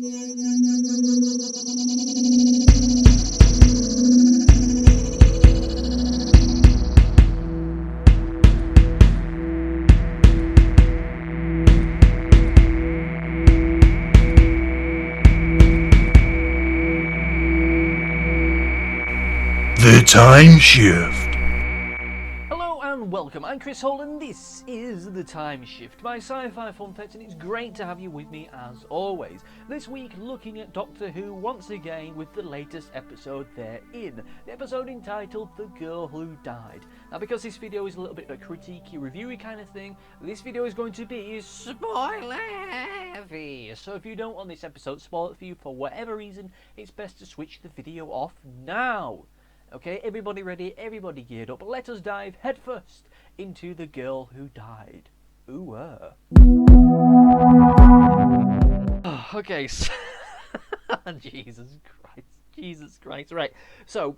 The Timeshift. Hello and welcome, I'm Chris Hall and this is The Timeshift, my sci-fi fun fest, and it's great to have you with me as always. This week looking at Doctor Who once again with the latest episode they're in, the episode entitled The Girl Who Died. Now because this video is a little bit of a critiquey, reviewy kind of thing, this video is going to be spoiler heavy. So if you don't want this episode spoiled for you for whatever reason, it's best to switch the video off now. Okay, everybody ready, everybody geared up. Let us dive headfirst into The Girl Who Died. Ooh, okay, so Jesus Christ. Right, so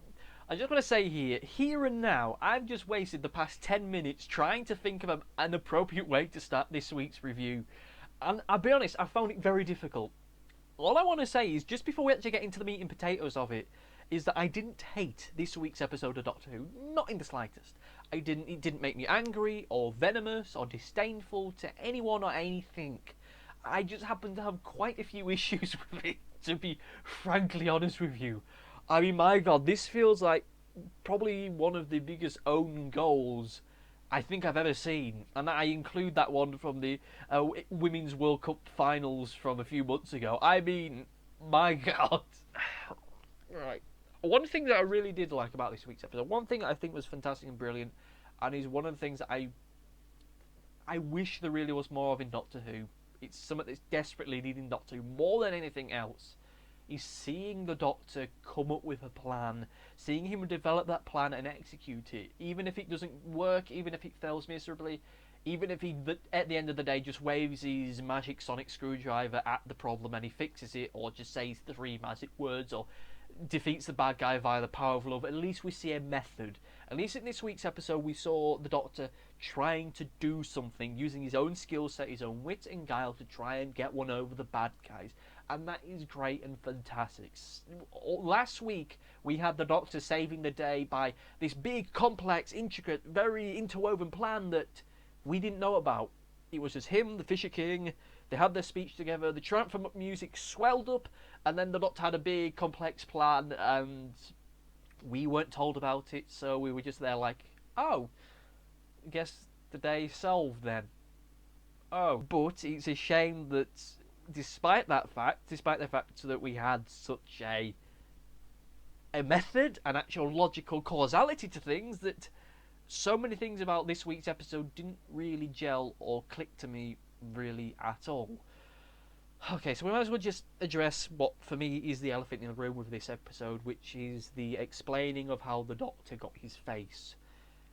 I just want to say here and now, I've just wasted the past 10 minutes trying to think of an appropriate way to start this week's review. And I'll be honest, I found it very difficult. All I want to say is, just before we actually get into the meat and potatoes of it, is that I didn't hate this week's episode of Doctor Who, not in the slightest. It didn't make me angry, or venomous, or disdainful to anyone or anything. I just happen to have quite a few issues with it, to be frankly honest with you. I mean, my God, this feels like probably one of the biggest own goals I think I've ever seen, and I include that one from the Women's World Cup finals from a few months ago. I mean, my God. Right. One thing that I really did like about this week's episode, one thing that I think was fantastic and brilliant, and is one of the things that I wish there really was more of in Doctor Who, it's something that's desperately needing Doctor Who more than anything else, is seeing the Doctor come up with a plan, seeing him develop that plan and execute it, even if it doesn't work, even if it fails miserably, even if he, at the end of the day, just waves his magic sonic screwdriver at the problem and he fixes it, or just says 3 magic words, or defeats the bad guy via the power of love. At least we see a method. At least in this week's episode we saw the Doctor trying to do something, using his own skill set, his own wit and guile to try and get one over the bad guys, and that is great and fantastic. Last week we had the Doctor saving the day by this big, complex, intricate, very interwoven plan that we didn't know about. It was just him, the Fisher King. They had their speech together, the triumphant music swelled up, and then the Doctor had a big, complex plan, and we weren't told about it, so we were just there like, oh, I guess the day's solved then. Oh, but it's a shame that despite the fact that we had such a method, an actual logical causality to things, that so many things about this week's episode didn't really gel or click to me really at all. Okay, so we might as well just address what for me is the elephant in the room with this episode, which is the explaining of how the Doctor got his face.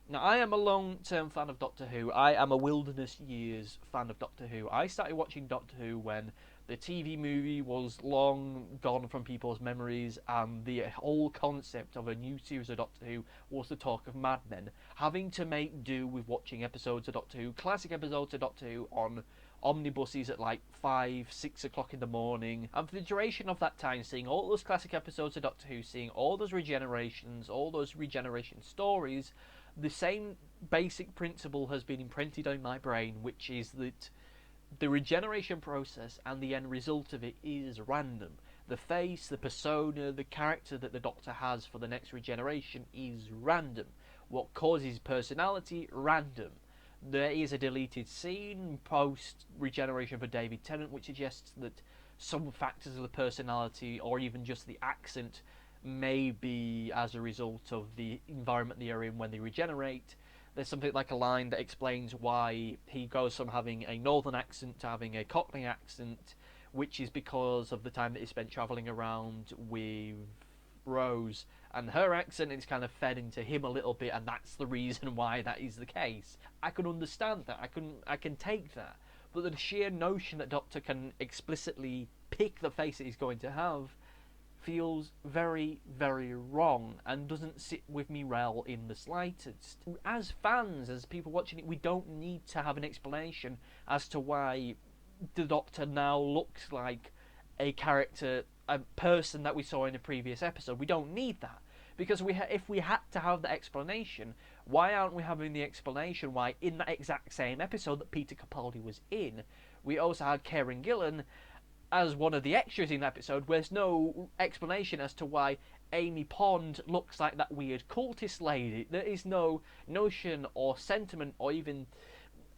Now, I am a long-term fan of Doctor Who. I am a wilderness years fan of Doctor Who. I started watching Doctor Who when the TV movie was long gone from people's memories, and the whole concept of a new series of Doctor Who was the talk of madmen, having to make do with watching episodes of Doctor Who, classic episodes of Doctor Who, on omnibuses at like 5-6 o'clock in the morning, and for the duration of that time seeing all those classic episodes of Doctor Who, seeing all those regenerations, all those regeneration stories, the same basic principle has been imprinted on my brain, which is that the regeneration process and the end result of it is random. The face, the persona, the character that the Doctor has for the next regeneration is random. What causes personality? Random. There is a deleted scene post-regeneration for David Tennant which suggests that some factors of the personality, or even just the accent, may be as a result of the environment they are in when they regenerate. There's something like a line that explains why he goes from having a northern accent to having a Cockney accent, which is because of the time that he spent travelling around with Rose, and her accent is kind of fed into him a little bit, and that's the reason why that is the case. I can understand that, I can take that, but the sheer notion that Doctor can explicitly pick the face that he's going to have feels very, very wrong and doesn't sit with me well in the slightest. As fans, as people watching it, we don't need to have an explanation as to why the Doctor now looks like a character, a person that we saw in a previous episode. We don't need that. Because if we had to have the explanation, why aren't we having the explanation why in that exact same episode that Peter Capaldi was in, we also had Karen Gillan as one of the extras in the episode, where there's no explanation as to why Amy Pond looks like that weird cultist lady. There is no notion or sentiment or even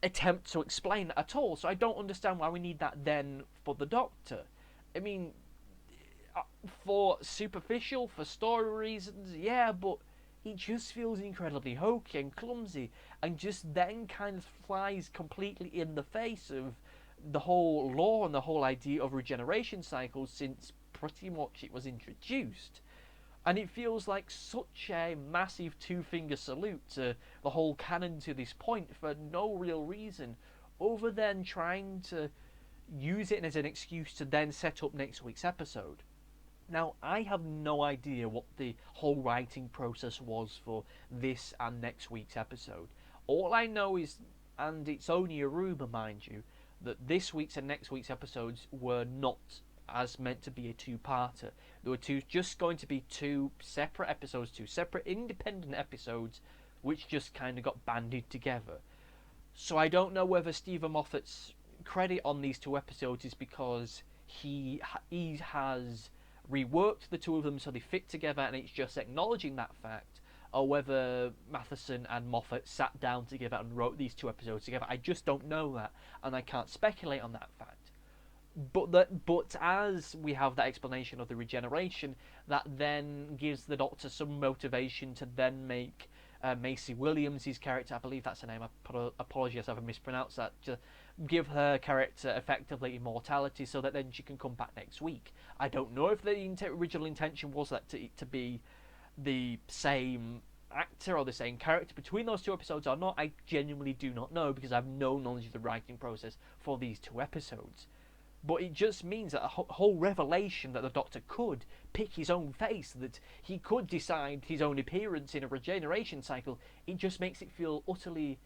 attempt to explain that at all. So I don't understand why we need that then for the Doctor. I mean, for superficial, for story reasons, yeah, but it just feels incredibly hokey and clumsy, and just then kind of flies completely in the face of the whole lore and the whole idea of regeneration cycles since pretty much it was introduced. And it feels like such a massive two-finger salute to the whole canon to this point for no real reason, other than trying to use it as an excuse to then set up next week's episode. Now, I have no idea what the whole writing process was for this and next week's episode. All I know is, and it's only a rumour, mind you, that this week's and next week's episodes were not as meant to be a two-parter. There were just going to be two separate episodes, two separate independent episodes, which just kind of got banded together. So I don't know whether Stephen Moffat's credit on these two episodes is because he has reworked the two of them so they fit together and it's just acknowledging that fact, or whether Matheson and Moffat sat down together and wrote these two episodes together. I just don't know that, and I can't speculate on that fact. But as we have that explanation of the regeneration, that then gives the Doctor some motivation to then make Maisie Williams, his character, I believe that's her name, I apologise if I mispronounced that, to give her character effectively immortality so that then she can come back next week. I don't know if the original intention was that to be the same actor or the same character between those two episodes or not. I genuinely do not know, because I have no knowledge of the writing process for these two episodes. But it just means that a whole revelation that the Doctor could pick his own face, that he could decide his own appearance in a regeneration cycle, it just makes it feel utterly,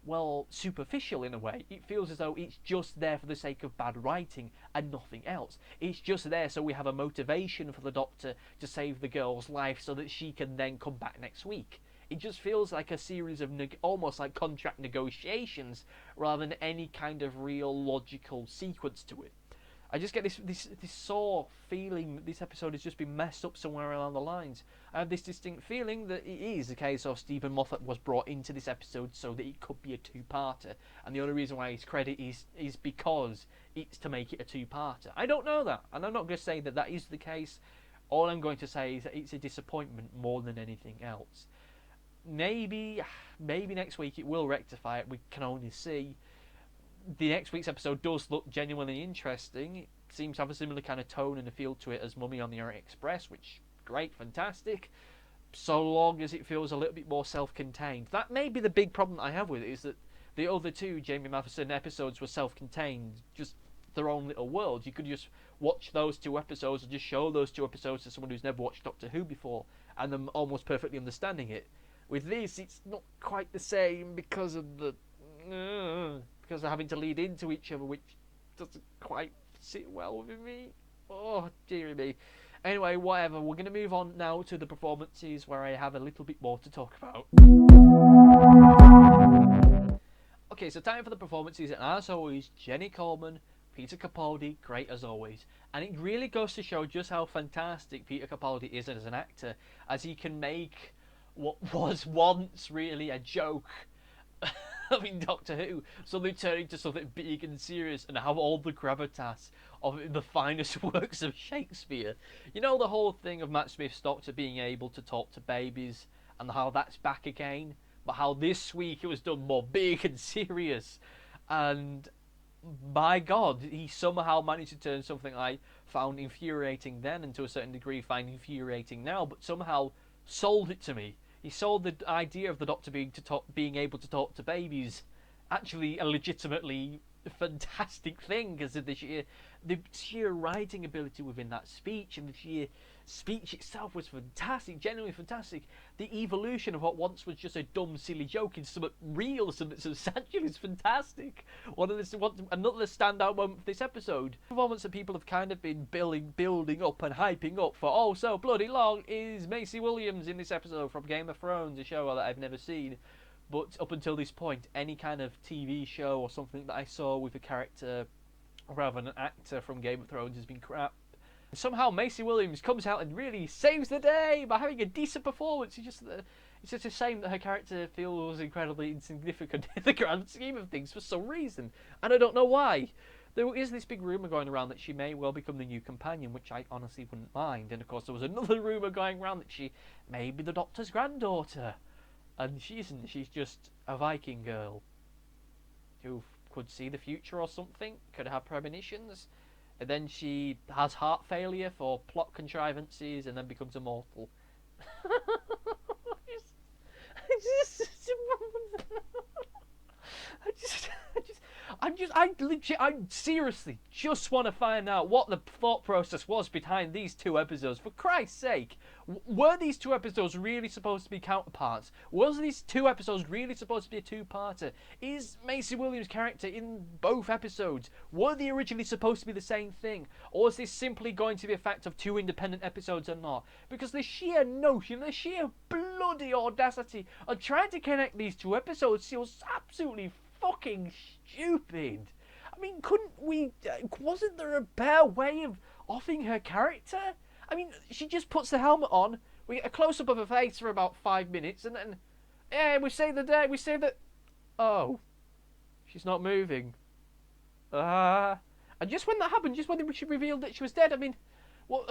well, superficial in a way. It feels as though it's just there for the sake of bad writing and nothing else. It's just there so we have a motivation for the Doctor to save the girl's life so that she can then come back next week. It just feels like a series of almost like contract negotiations rather than any kind of real logical sequence to it. I just get this sore feeling that this episode has just been messed up somewhere along the lines. I have this distinct feeling that it is a case of Stephen Moffat was brought into this episode so that it could be a two-parter, and the only reason why his credit is because it's to make it a two-parter. I don't know that, and I'm not going to say that that is the case. All I'm going to say is that it's a disappointment more than anything else. Maybe next week it will rectify it. We can only see. The next week's episode does look genuinely interesting. It seems to have a similar kind of tone and a feel to it as Mummy on the Orient Express, which, great, fantastic, so long as it feels a little bit more self-contained. That may be the big problem that I have with it, is that the other two Jamie Matheson episodes were self-contained, just their own little worlds. You could just watch those two episodes and just show those two episodes to someone who's never watched Doctor Who before, and them almost perfectly understanding it. With this, it's not quite the same because of because they're having to lead into each other, which doesn't quite sit well with me. Oh, dearie me. Anyway, whatever. We're going to move on now to the performances, where I have a little bit more to talk about. Okay, so time for the performances, and as always, Jenny Coleman, Peter Capaldi, great as always. And it really goes to show just how fantastic Peter Capaldi is as an actor, as he can make what was once really a joke I mean, Doctor Who suddenly turn into something big and serious and have all the gravitas of the finest works of Shakespeare. You know, the whole thing of Matt Smith's Doctor being able to talk to babies and how that's back again, but how this week it was done more big and serious. And by God, he somehow managed to turn something I found infuriating then, and to a certain degree find infuriating now, but somehow sold it to me. He sold the idea of the Doctor being able to talk to babies actually legitimately fantastic thing because of the sheer writing ability within that speech, and the sheer speech itself was fantastic, genuinely fantastic. The evolution of what once was just a dumb, silly joke into something real, something substantial is fantastic. Another standout moment for this episode. The performance that people have kind of been building up and hyping up for oh so bloody long is Maisie Williams in this episode from Game of Thrones, a show that I've never seen. But up until this point, any kind of TV show or something that I saw with a character rather than an actor from Game of Thrones has been crap. Somehow Maisie Williams comes out and really saves the day by having a decent performance. It's just a shame that her character feels incredibly insignificant in the grand scheme of things for some reason, and I don't know why. There is this big rumour going around that she may well become the new companion, which I honestly wouldn't mind. And of course there was another rumour going around that she may be the Doctor's granddaughter. And she isn't, she's just a Viking girl who could see the future or something, could have premonitions, and then she has heart failure for plot contrivances and then becomes immortal. I seriously just want to find out what the thought process was behind these two episodes. For Christ's sake, were these two episodes really supposed to be counterparts? Was these two episodes really supposed to be a two-parter? Is Maisie Williams' character in both episodes, were they originally supposed to be the same thing? Or is this simply going to be a fact of two independent episodes or not? Because the sheer notion, the sheer bloody audacity of trying to connect these two episodes feels absolutely fucking stupid. I mean, wasn't there a better way of offing her character? I mean, she just puts the helmet on, we get a close-up of her face for about 5 minutes, and then, yeah, we save the day, we save the... Oh, she's not moving. And just when that happened, just when she revealed that she was dead, I mean, was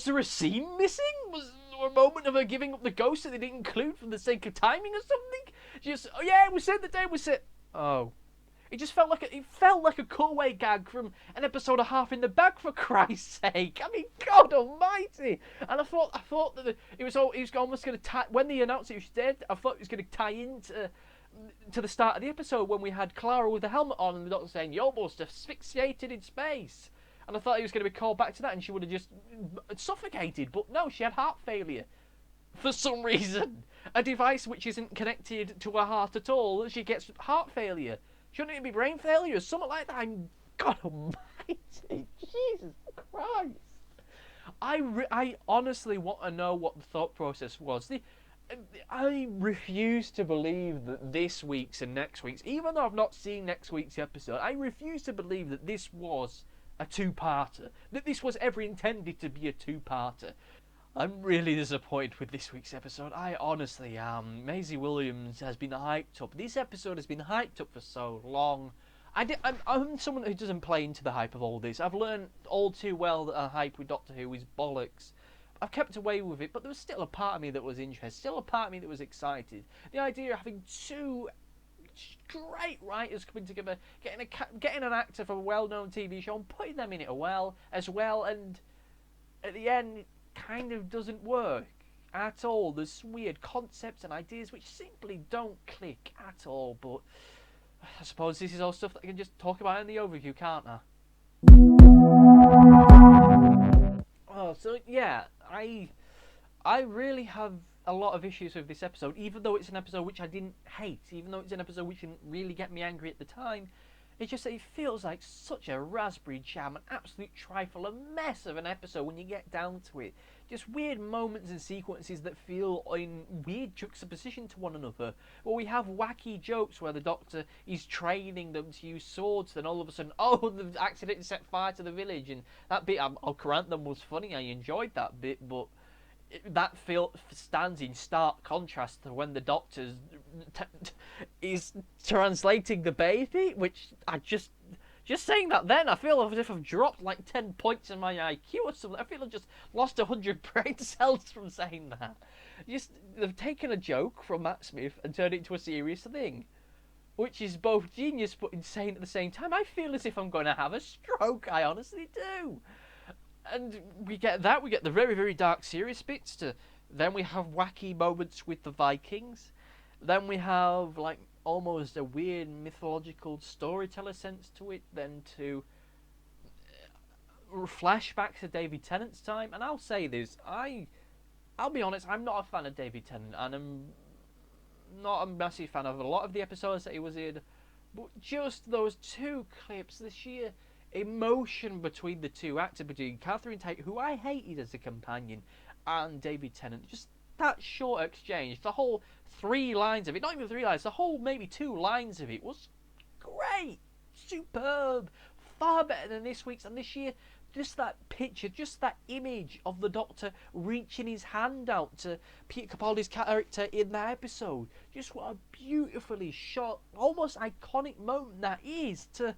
there a scene missing? Was there a moment of her giving up the ghost that they didn't include for the sake of timing or something? Just, oh yeah, we saved the day, we said... Oh. It just felt like a cutaway gag from an episode of Half in the Bag, for Christ's sake. I mean, God Almighty! And I thought that it was almost going to tie, when they announced it was dead. I thought it was going to tie into the start of the episode when we had Clara with the helmet on and the Doctor saying, "You're almost asphyxiated in space." And I thought he was going to be called back to that, and she would have just suffocated. But no, she had heart failure for some reason. A device which isn't connected to her heart at all. She gets heart failure. Shouldn't it be brain failure or something like that? God Almighty, Jesus Christ! I honestly want to know what the thought process was. I refuse to believe that this week's and next week's, even though I've not seen next week's episode, I refuse to believe that this was a two-parter. That this was ever intended to be a two-parter. I'm really disappointed with this week's episode. I honestly am. Maisie Williams has been hyped up. This episode has been hyped up for so long. I'm someone who doesn't play into the hype of all this. I've learned all too well that a hype with Doctor Who is bollocks. I've kept away with it, but there was still a part of me that was interested. Still a part of me that was excited. The idea of having two great writers coming together, getting an actor from a well-known TV show and putting them in it as well, and at the end, kind of doesn't work at all. There's some weird concepts and ideas which simply don't click at all, but I suppose this is all stuff that I can just talk about in the overview, can't I? Oh, so yeah, I really have a lot of issues with this episode, even though it's an episode which I didn't hate, even though it's an episode which didn't really get me angry at the time. It's just that it feels like such a raspberry jam, an absolute trifle, a mess of an episode when you get down to it. Just weird moments and sequences that feel in weird juxtaposition to one another. Well, we have wacky jokes where the Doctor is training them to use swords, then all of a sudden, oh, they've accidentally set fire to the village, and that bit, I'll grant them, was funny, I enjoyed that bit, but that stands in stark contrast to when the Doctor is translating the baby, which I just saying that then, I feel as if I've dropped like 10 points in my IQ or something. I feel I've just lost 100 brain cells from saying that. They've taken a joke from Matt Smith and turned it into a serious thing, which is both genius but insane at the same time. I feel as if I'm going to have a stroke, I honestly do. And we get the very, very dark, serious bits, then we have wacky moments with the Vikings. Then we have, like, almost a weird mythological storyteller sense to it than to flashbacks to David Tennant's time. And I'll say this, I'll be honest, I'm not a fan of David Tennant, and I'm not a massive fan of a lot of the episodes that he was in, but just those two clips, the sheer emotion between the two actors, between Catherine Tate, who I hated as a companion, and David Tennant, just that short exchange, the whole 3 lines of it, not even 3 lines, the whole maybe 2 lines of it was great, superb, far better than this week's. And this year, just that picture, just that image of the Doctor reaching his hand out to Peter Capaldi's character in that episode, just what a beautifully shot, almost iconic moment that is, to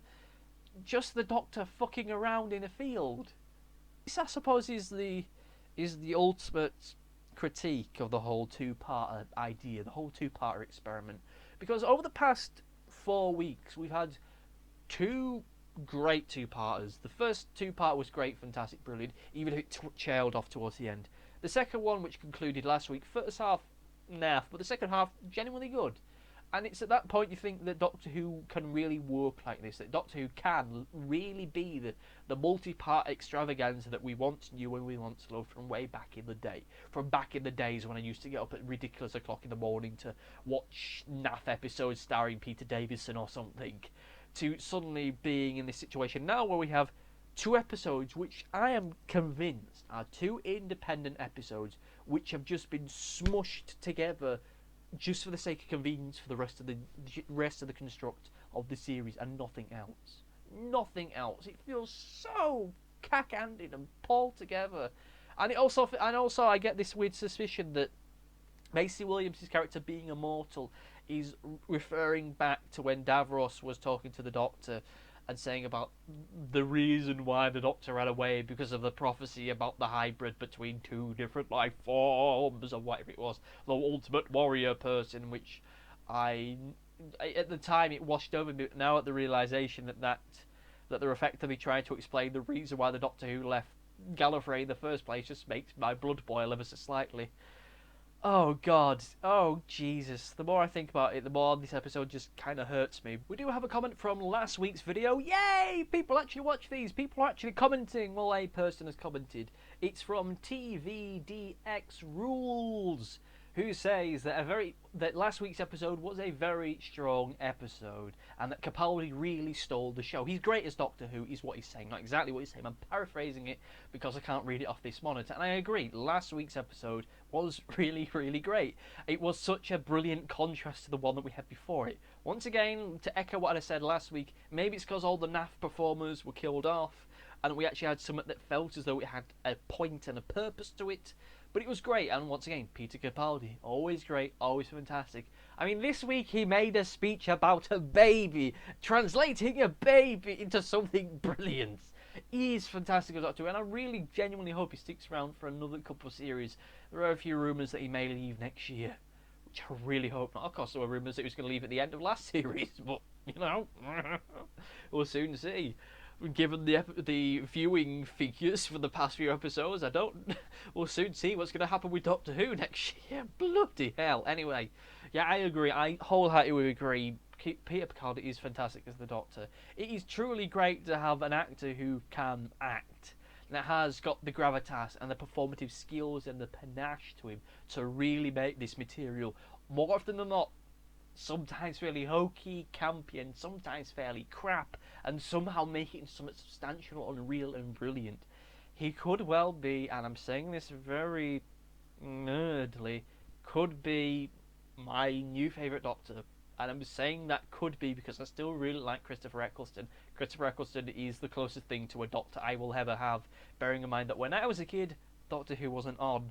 just the Doctor fucking around in a field. This, I suppose, is the ultimate critique of the whole 2-part idea, the whole 2-part experiment. Because over the past 4 weeks, we've had 2 great 2-parters. The first 2-part was great, fantastic, brilliant, even if it trailed off towards the end. The second one, which concluded last week, first half naff, but the second half genuinely good. And it's at that point you think that Doctor Who can really work like this, that Doctor Who can really be the multi-part extravaganza that we once knew and we once loved from way back in the day. From back in the days when I used to get up at ridiculous o'clock in the morning to watch naff episodes starring Peter Davison or something, to suddenly being in this situation now where we have 2 episodes which I am convinced are 2 independent episodes which have just been smushed together just for the sake of convenience for the rest of the construct of the series, and nothing else. Nothing else. It feels so cack-handed and pulled together. And also I get this weird suspicion that Maisie Williams' character being immortal is referring back to when Davros was talking to the Doctor and saying about the reason why the Doctor ran away because of the prophecy about the hybrid between 2 different life forms, or whatever it was, the ultimate warrior person, which I at the time it washed over me, but now at the realisation that they're effectively trying to explain the reason why the Doctor Who left Gallifrey in the first place just makes my blood boil ever so slightly. Oh God, oh Jesus, the more I think about it, the more this episode just kind of hurts me. We do have a comment from last week's video. Yay! People actually watch these, people are actually commenting. Well, a person has commented. It's from TVDX Rules, who says that last week's episode was a very strong episode, and that Capaldi really stole the show. He's great as Doctor Who, is what he's saying. Not exactly what he's saying, I'm paraphrasing it because I can't read it off this monitor. And I agree, last week's episode was really, really great. It was such a brilliant contrast to the one that we had before it. Once again, to echo what I said last week, maybe it's because all the naff performers were killed off, and we actually had something that felt as though it had a point and a purpose to it. But it was great, and once again, Peter Capaldi, always great, always fantastic. I mean, this week he made a speech about a baby, translating a baby into something brilliant. He is fantastic as Doctor Who, and I really genuinely hope he sticks around for another couple of series. There are a few rumours that he may leave next year, which I really hope not. Of course, there were rumours that he was going to leave at the end of last series, but, you know, we'll soon see. Given the viewing figures for the past few episodes, we'll soon see what's going to happen with Doctor Who next year. Bloody hell. Anyway, yeah, I agree. I wholeheartedly agree. Peter Capaldi is fantastic as the Doctor. It is truly great to have an actor who can act, that has got the gravitas and the performative skills and the panache to him to really make this material, more often than not, sometimes fairly hokey, campy, and sometimes fairly crap, and somehow make it into something substantial, unreal, and brilliant. He could well be, and I'm saying this very nerdly, could be my new favourite Doctor. And I'm saying that could be because I still really like Christopher Eccleston. Christopher Eccleston is the closest thing to a Doctor I will ever have, bearing in mind that when I was a kid, Doctor Who wasn't on.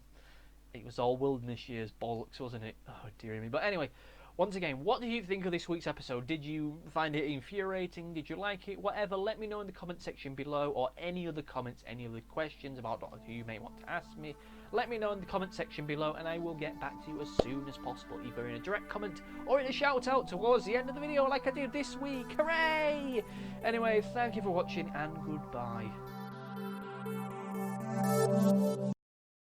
It was all Wilderness Years bollocks, wasn't it? Oh, dear me. But anyway, once again, what did you think of this week's episode? Did you find it infuriating? Did you like it? Whatever, let me know in the comment section below, or any other comments, any other questions about Doctor Who you may want to ask me. Let me know in the comment section below, and I will get back to you as soon as possible, either in a direct comment or in a shout out towards the end of the video like I did this week. Hooray! Anyway, thank you for watching, and goodbye.